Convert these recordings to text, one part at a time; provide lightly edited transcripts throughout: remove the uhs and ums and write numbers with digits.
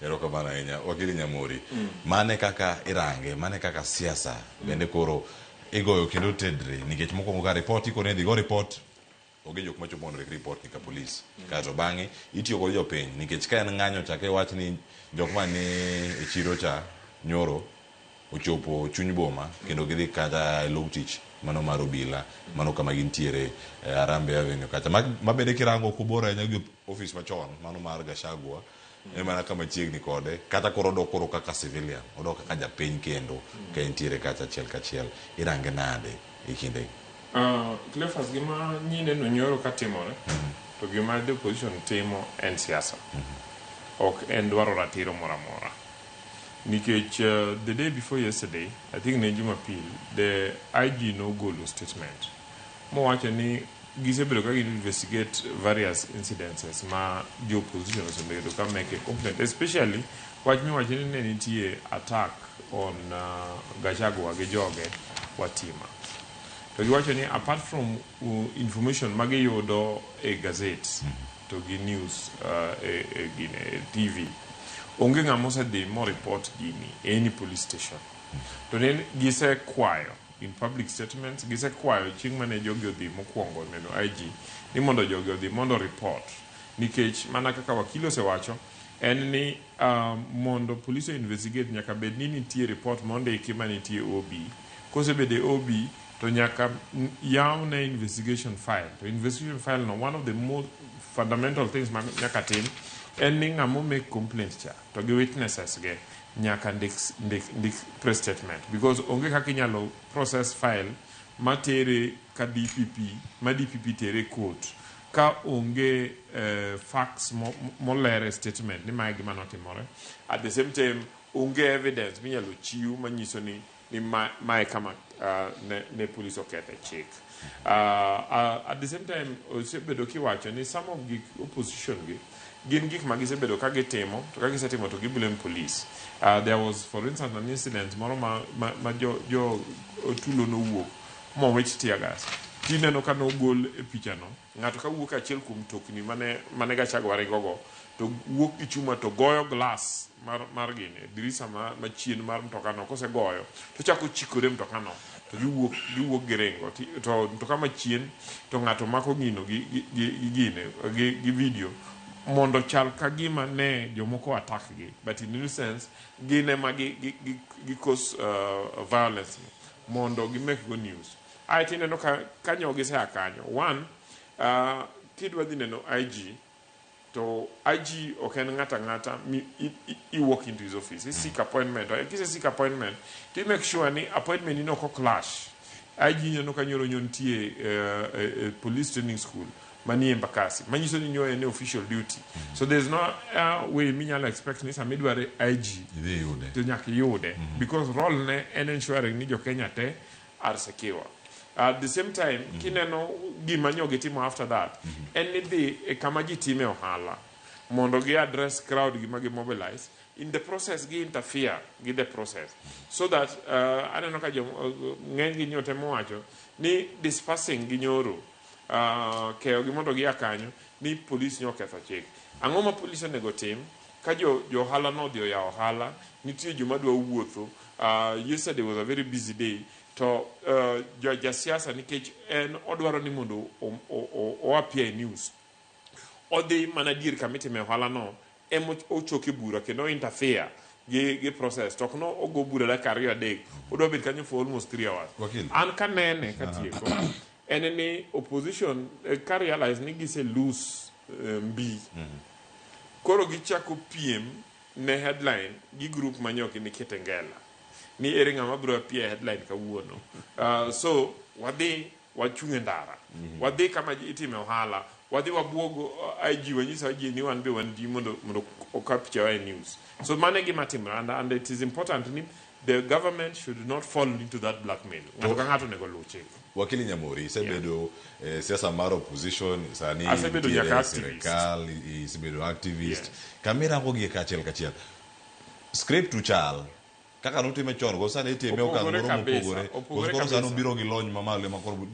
Erokamano ahinya. Wakili Nyamori. Mane kaka irange, mane kaka siasa bende koro igoyo kendo tedre nikech mokwongo ka report ikone dhi go report oge jok machopo mondo rek report ni ka polis. Kato bang'e itiyo kod jopiny nikech ka en ng'anyo chake wach ni jok man ni e chiro cha nyoro ochopo chuny boma kendo gidhi kata log tich mano mar obila mano kama gintiere Arambe Avenue kata mabede kirango kubora ahinya gi office machon mano mar Gachagua mana kama chiegni kode kata koro odok koro kaka civilian odok kaka japiny kendo ka entiere kacha achiel kachiel irange nade e kinde Cleophas gima nyine no nyoro katimore to gima the opposition timo en siasa ok en dwaro ratiro mora mora nikech the day before yesterday I think ne Jumapil the IG no golo statement mo wacho ni gisebedo ka investigate various incidences ma the opposition osebedo ka make a complaint especially wach mi wacho ni ne nitie attack on Gachagua gi joge watima to giwacho ni apart from information ma giyudo e gazette to gi news e TV onge ng'ama osedhi mo report gini any police station to ne gise kwayo in public statements gise kwayo chieng' mane jogi odhi mokwongo neno IG ni mondo jogi odhi mondo report nikech mana kaka wakili osewacho en ni mondo police investigate nyaka bed ni nitie report mondiki manitie OB kosebede OB to nyaka yawne investigation file to investigation file no one of the most fundamental things ma nyaka tim en ni ng'amo make complaint cha to gi witnesses ge nyaka ndik press statement because onge kaka inyalo process file matere ka DPP tere court ka onge facts molere statement ni mae gima notimore at the same time onge evidence minyalo chiw manyiso ni mae kama ne police okethe chik at the same time osebedo kiwacho ni some of the opposition gin gik ma gisebedo ka gitimo to ka gisetimo to giblame police there was for instance an incident moro ma jo tulo no wuok mo wich tear gas tineno ka no gol e picha no ng'ato ka wuok achiel kuom tokni mane Gachagua ringogo to wuok gi chuma to goyo glass mar gine dirisa ma chien mar mtoka no kose goyo to chako chikore mtoka no to giwuok gi ringo to mtoka ma chien to ng'ato mako gino gi video mondo chal ka gima ne jomoko attack gi but in a sense gine ma gi cause violence mondo gi make go news I think no kanyo gi sa kanyo one kidwa dhi neno IG to IG oken ngata I walk into his office he seek appointment or he seek appointment to make sure ni appointment no ko clash IG no kanyoro nyontie police training school mani embakasi manyiso ni nyoe ne official duty so there's no way minyalo expect ni samidware IG to nyaka yude because role ne en ensuring ni jo Kenya te are secure at the same time kineno gima nyoge timo after that en ni dhi kama ji time ohala mondo gi address crowd gima gi mobilize in the process gi interfere with the process so that I don't know ka ng'eny gi nyote mowacho ni dispersing gi nyoro keo gi mondo gi akanyo ni police nyoketho chik ang'o ma police onego tim ka jo ohala no dhi oyawo ohala nitie joma dwa wuotho yesterday was a very busy day to jasiasa nikech en odwaro ni mondo o appear news odhi mana dier kamitime ohala no emo ochoke bura kendo interfere gi process to no ogo bura dakika 2-3 odwa bet kanyo for almost 3 hours an kanene katieko en ni opposition ka realize ni gise lose mbi koro gichako piem ne headline gi group manyoki ni Kitengela ni ere ng'ama bro appear headline kawuono so wadhi wachunge ndara wadhi kama itime ohala wadhi wabuogo IG wanyisa ji ni wan be wan di mondo okapcha news so mane gima timre and it is important ni the government should not fall into that blackmail ngato nego luche wakili Nyamori sebedo siasa mar opposition sani sebedo nyaka serikali sebedo activist kamera ngogie kachiel script to chal kaka notime chon go sani itime okang' moro mopogore koso koro sani obiro gi lony mamalo ma koro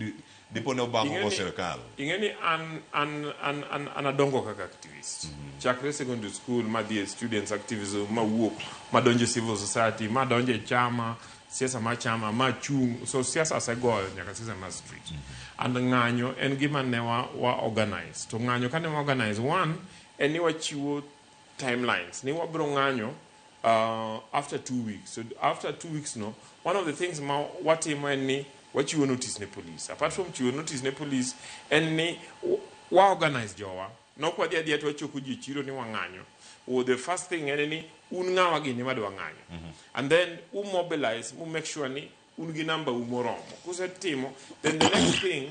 dipo ne obango go sirikal. Ing'eni an adongo kaka activist chakre secondary school madhi e students activism mawuok madonjo civil society madonjo e chama siasa ma chama ma chung so siasa asegoyo nyaka siasa ma street and ng'anyo en gima ne wa organize to ng'anyo kane wa organize one en ni wachiwo timelines ni wabiro ng'anyo after 2 weeks. So after 2 weeks no, one of the things watimo en ni wachiwo notice ne police. Apart from chiwo notice ne police en ni wa organize jowa nok wadhi adhiya to wachoko ji chiro ni wang'anyo. The first thing en ni un ng'awa gini madwa ng'anyo. And then mobilize, make sure ni un gi number umoromo. Kusetimo, then the next thing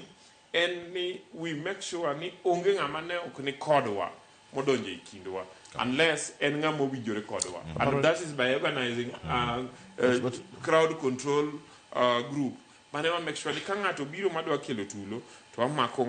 en ni we make sure ni onge ng'ama ne ok ni kodwa modonje e kindwa. Unless en ng'ama owinjore kodwa. And that is by organizing crowd control group. Mane wa make sure ni ka ng'ato biro madwa kelo tulo to wamako